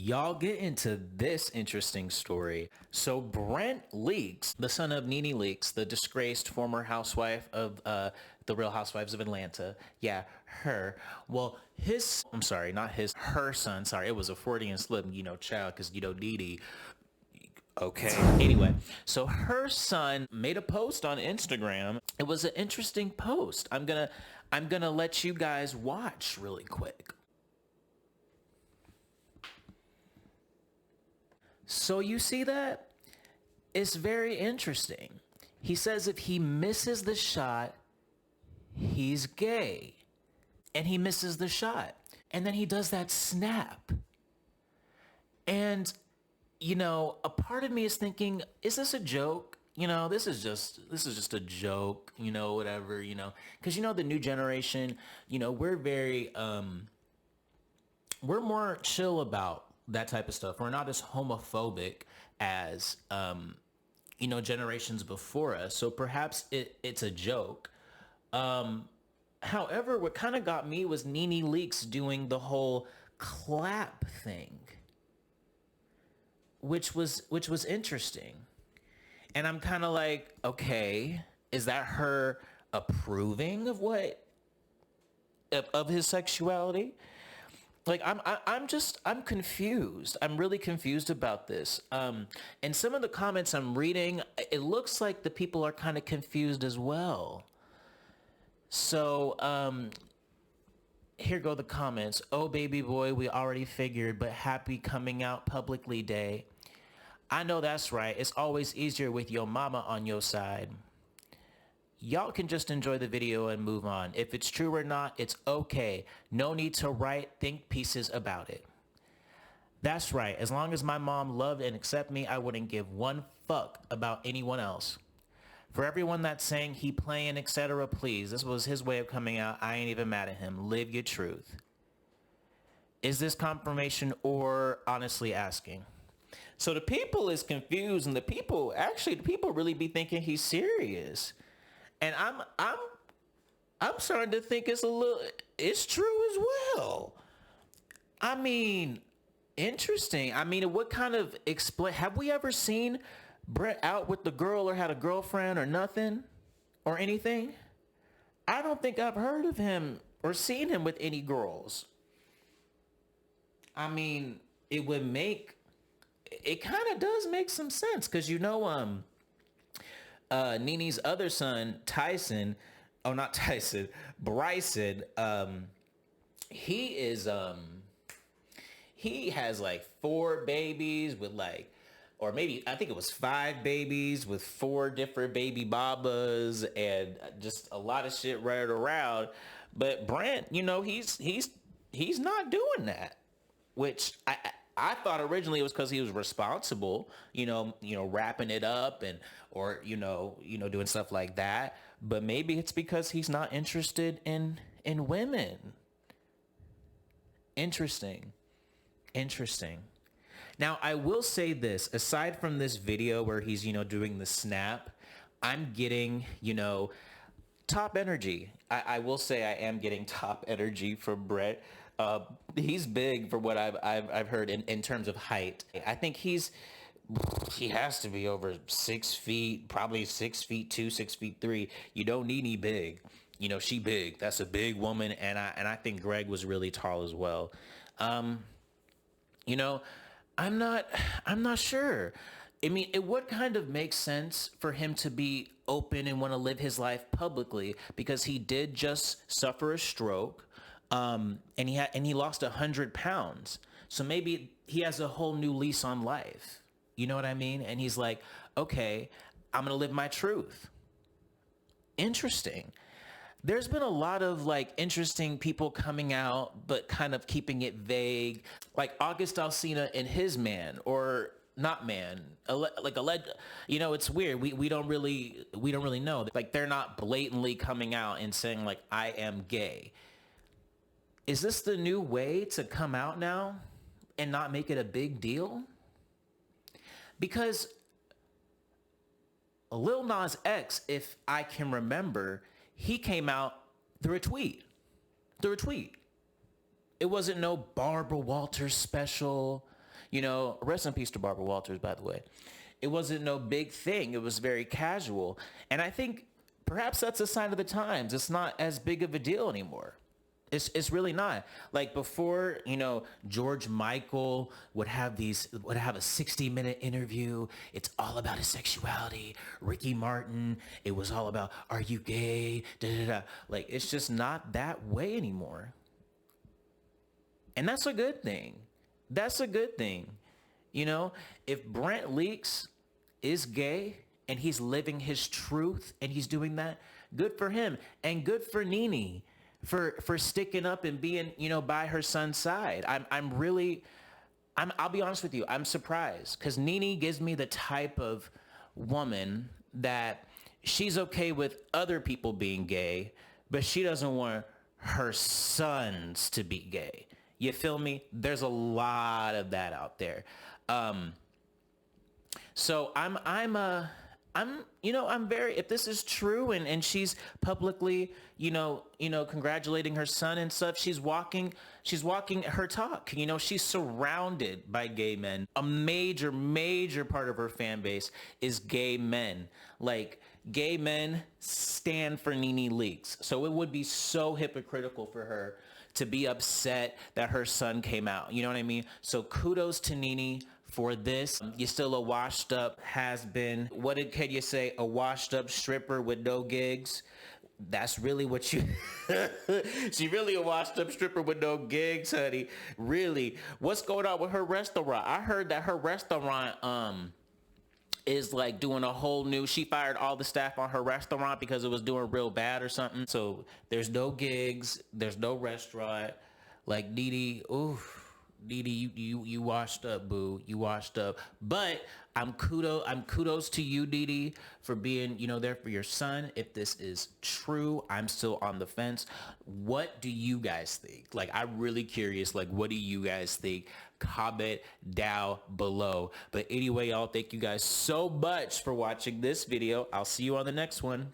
Y'all get into this interesting story. So Brentt Leaks, the son of Nene Leaks, the disgraced former housewife of the Real Housewives of Atlanta. Yeah, her. Well, I'm sorry, not his, her son. Sorry, it was a Freudian slip, child, because, Dee. Okay. Anyway, so her son made a post on Instagram. It was an interesting post. I'm gonna let you guys watch really quick. So you see that? It's very interesting. He says if he misses the shot, he's gay. And he misses the shot. And then he does that snap. And, a part of me is thinking, is this a joke? This is just a joke, whatever, because, the new generation, we're very, we're more chill about that type of stuff. We're not as homophobic as, generations before us. So perhaps it's a joke. However, what kind of got me was Nene Leakes doing the whole clap thing, which was interesting. And I'm kind of like, okay, is that her approving of his sexuality? Like, I'm confused. I'm really confused about this. And some of the comments I'm reading, it looks like the people are kind of confused as well. So, here go the comments. Oh, baby boy, we already figured, but happy coming out publicly day. I know that's right. It's always easier with your mama on your side. Y'all can just enjoy the video and move on. If it's true or not, it's okay. No need to write think pieces about it. That's right. As long as my mom loved and accepted me, I wouldn't give one fuck about anyone else. For everyone that's saying he playing, etc., please, this was his way of coming out. I ain't even mad at him. Live your truth. Is this confirmation or honestly asking? So the people is confused, and the people really be thinking he's serious. And I'm starting to think it's true as well. I mean, interesting. I mean, what kind of have we ever seen Brentt out with the girl or had a girlfriend or nothing or anything? I don't think I've heard of him or seen him with any girls. I mean, it kind of does make some sense because, Nene's other son, Tyson, oh, not Tyson, Bryson, he has like 4 babies with or maybe, I think it was 5 babies with 4 different baby babas and just a lot of shit right around. But Brentt, he's not doing that, which I thought originally it was because he was responsible, wrapping it up or doing stuff like that. But maybe it's because he's not interested in women. Interesting. Now, I will say this, aside from this video where he's, doing the snap, I'm getting, top energy. I will say I am getting top energy from Brentt. He's big for what I've heard in terms of height. I think he has to be over 6 feet, probably 6 feet 2, 6 feet 3. You don't need any big. She big. That's a big woman, and I think Greg was really tall as well. I'm not sure. I mean, it would kind of make sense for him to be open and want to live his life publicly because he did just suffer a stroke. And he lost 100 pounds. So maybe he has a whole new lease on life. You know what I mean? And he's like, okay, I'm going to live my truth. Interesting. There's been a lot of interesting people coming out, but kind of keeping it vague. Like August Alsina and his man, or not man, it's weird. We don't really know. Like they're not blatantly coming out and saying I am gay. Is this the new way to come out now and not make it a big deal? Because Lil Nas X, if I can remember, he came out through a tweet. It wasn't no Barbara Walters special. You know, rest in peace to Barbara Walters, by the way. It wasn't no big thing. It was very casual. And I think perhaps that's a sign of the times. It's not as big of a deal anymore. It's really not. Like before, you know, George Michael would have a 60-minute interview. It's all about his sexuality. Ricky Martin, it was all about, are you gay? Da, da, da. Like, it's just not that way anymore. And that's a good thing. That's a good thing. You know, if Brentt Leaks is gay and he's living his truth and he's doing that, good for him. And good for Nene for sticking up and being, you know, by her son's side. I'll be honest with you, I'm surprised because Nene gives me the type of woman that she's okay with other people being gay, but she doesn't want her sons to be gay. You feel me? There's a lot of that out there. So I'm very, if this is true and she's publicly, congratulating her son and stuff, she's walking her talk. You know, she's surrounded by gay men. A major part of her fan base is gay men. Like, gay men stand for Nene Leakes. So it would be so hypocritical for her to be upset that her son came out. You know what I mean? So kudos to Nene for this. You're still a washed up has-been. Can you say? A washed up stripper with no gigs. That's really what you... She really a washed up stripper with no gigs, honey. Really. What's going on with her restaurant? I heard that her restaurant is like doing a whole new... She fired all the staff on her restaurant because it was doing real bad or something. So there's no gigs. There's no restaurant. Like, Nene, oof. Nene, you washed up, boo. You washed up. But I'm kudos to you, Nene, for being, there for your son. If this is true, I'm still on the fence. What do you guys think? Like, I'm really curious. Like, what do you guys think? Comment down below. But anyway, y'all, thank you guys so much for watching this video. I'll see you on the next one.